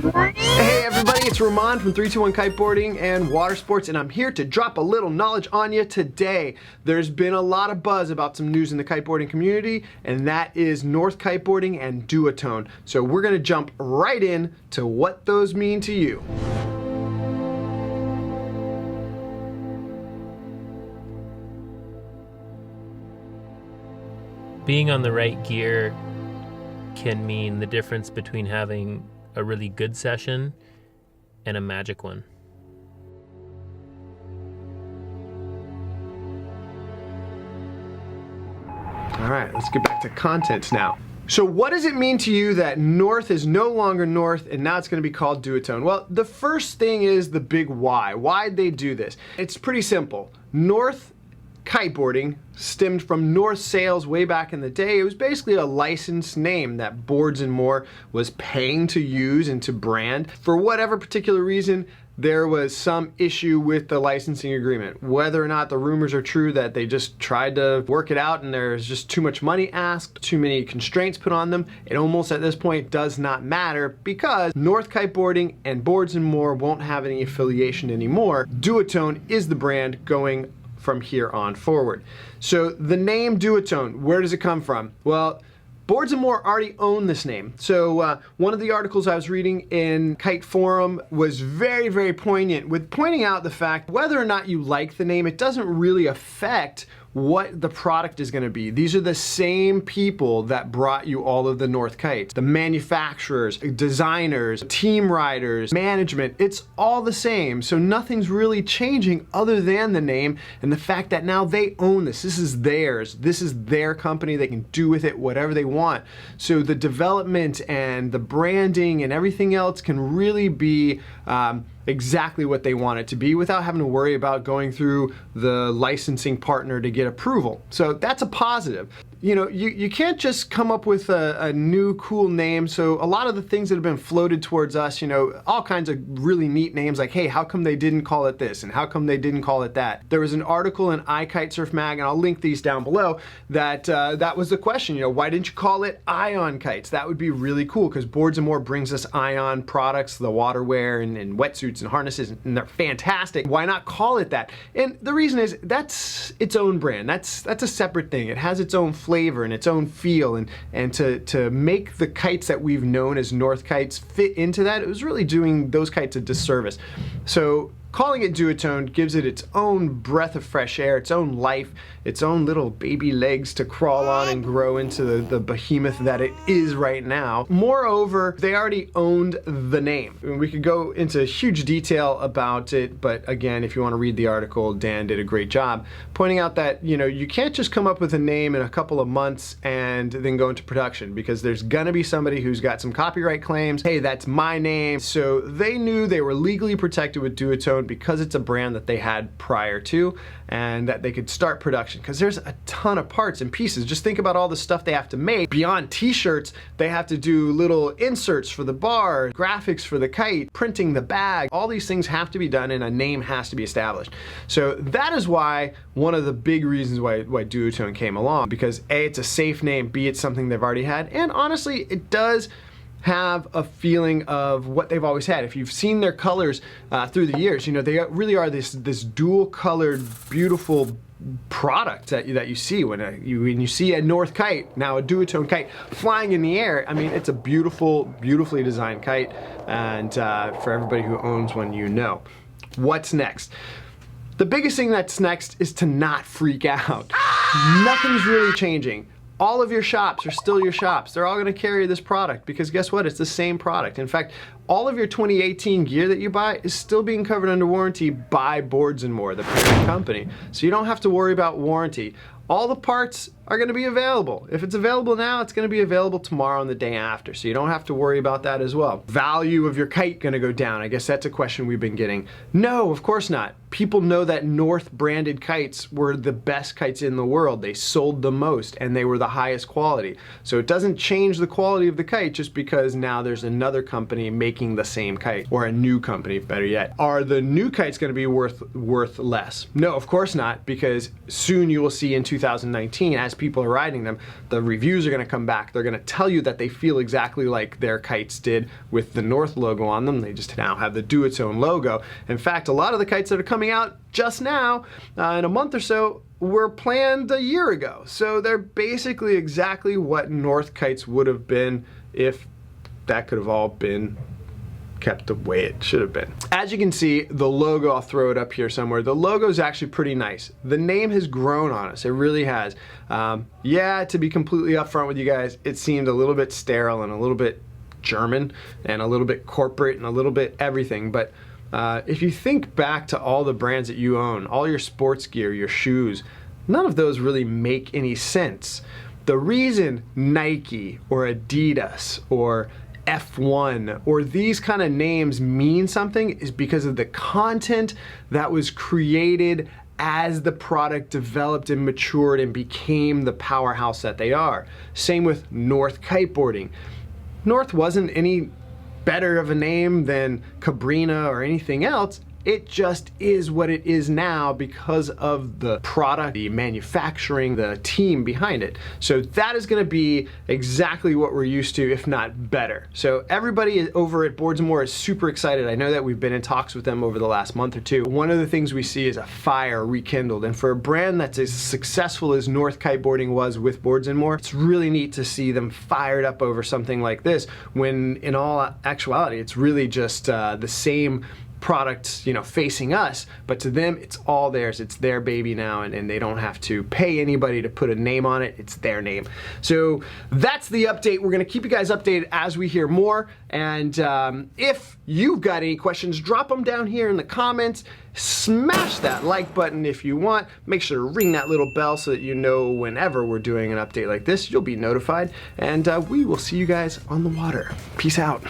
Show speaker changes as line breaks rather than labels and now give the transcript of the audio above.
Hey everybody, it's Ramon from 321 Kiteboarding and Water Sports, and I'm here to drop a little knowledge on you today. There's been a lot of buzz about some news in the kiteboarding community, and that is North Kiteboarding and Duotone. So we're gonna jump right in to what those mean to you.
Being on the right gear can mean the difference between having a really good session and a magic one.
All right, let's get back to content now. So what does it mean to you that North is no longer North and now it's going to be called Duotone? Well, the first thing is the big why. Why'd they do this? It's pretty simple. North Kiteboarding stemmed from North Sails way back in the day. It was basically a licensed name that Boards and More was paying to use and to brand. For whatever particular reason, there was some issue with the licensing agreement. Whether or not the rumors are true that they just tried to work it out and there's just too much money asked, too many constraints put on them, it almost at this point does not matter because North Kiteboarding and Boards and More won't have any affiliation anymore. Duotone is the brand going from here on forward. So the name Duotone, where does it come from? Well, Boards and More already own this name. So one of the articles I was reading in Kiteforum was very, very poignant with pointing out the fact whether or not you like the name, it doesn't really affect what the product is going to be. These are the same people that brought you all of the North kites. The manufacturers, designers, team riders, management, it's all the same. So nothing's really changing other than the name and the fact that now they own this. This is theirs. This is their company. They can do with it whatever they want. So the development and the branding and everything else can really be exactly what they want it to be without having to worry about going through the licensing partner to get approval. So that's a positive. You know, you can't just come up with a new cool name. So a lot of the things that have been floated towards us, you know, all kinds of really neat names like, hey, how come they didn't call it this? And how come they didn't call it that? There was an article in iKitesurf Mag, and I'll link these down below, that that was the question, you know, why didn't you call it Ion Kites? That would be really cool because Boards and More brings us Ion products, the waterwear and wetsuits and harnesses, and they're fantastic. Why not call it that? And the reason is that's its own brand. That's a separate thing. It has its own flavor and its own feel, and to make the kites that we've known as North kites fit into that, it was really doing those kites a disservice. So calling it Duotone gives it its own breath of fresh air, its own life, its own little baby legs to crawl on and grow into the behemoth that it is right now. Moreover, they already owned the name. I mean, we could go into huge detail about it, but again, if you want to read the article, Dan did a great job pointing out that, you know, you can't just come up with a name in a couple of months and then go into production, because there's gonna be somebody who's got some copyright claims. Hey, that's my name. So they knew they were legally protected with Duotone because it's a brand that they had prior to, and that they could start production, because there's a ton of parts and pieces. Just think about all the stuff they have to make. Beyond t-shirts, they have to do little inserts for the bar, graphics for the kite, printing the bag. All these things have to be done and a name has to be established. So that is why one of the big reasons why Duotone came along, because A, it's a safe name, B, it's something they've already had, and honestly, it does have a feeling of what they've always had. If you've seen their colors through the years, you know, they really are this dual colored, beautiful product that you see when you see a North kite, now a Duotone kite flying in the air. I mean, it's a beautifully designed kite, and for everybody who owns one, you know. What's next? The biggest thing that's next is to not freak out. Nothing's really changing. All of your shops are still your shops. They're all gonna carry this product because guess what? It's the same product. In fact, all of your 2018 gear that you buy is still being covered under warranty by Boards and More, the parent company. So you don't have to worry about warranty. All the parts are gonna be available. If it's available now, it's gonna be available tomorrow and the day after. So you don't have to worry about that as well. Value of your kite gonna go down? I guess that's a question we've been getting. No, of course not. People know that North branded kites were the best kites in the world. They sold the most and they were the highest quality. So it doesn't change the quality of the kite just because now there's another company making the same kite, or a new company, better yet. Are the new kites gonna be worth less? No, of course not, because soon you will see in 2019, as people are riding them, the reviews are going to come back. They're going to tell you that they feel exactly like their kites did with the North logo on them. They just now have the Duotone logo. In fact, a lot of the kites that are coming out just now, in a month or so, were planned a year ago. So they're basically exactly what North kites would have been if that could have all been kept the way it should have been. As you can see, the logo, I'll throw it up here somewhere. The logo is actually pretty nice. The name has grown on us. It really has. Yeah, to be completely upfront with you guys, it seemed a little bit sterile and a little bit German and a little bit corporate and a little bit everything. But if you think back to all the brands that you own, all your sports gear, your shoes, none of those really make any sense. The reason Nike or Adidas or F1 or these kind of names mean something is because of the content that was created as the product developed and matured and became the powerhouse that they are. Same with North Kiteboarding. North wasn't any better of a name than Cabrina or anything else. It just is what it is now because of the product, the manufacturing, the team behind it. So that is going to be exactly what we're used to, if not better. So everybody over at Boards & More is super excited. I know that we've been in talks with them over the last month or two. One of the things we see is a fire rekindled. And for a brand that's as successful as North Kiteboarding was with Boards & More, it's really neat to see them fired up over something like this when in all actuality, it's really just the same product, you know, facing us, but to them it's all theirs. It's their baby now, and they don't have to pay anybody to put a name on it. It's their name. So that's the update. We're gonna keep you guys updated as we hear more, and if you've got any questions, drop them down here in the comments. Smash that like button if you want. Make sure to ring that little bell so that you know whenever we're doing an update like this, you'll be notified, and we will see you guys on the water. Peace out.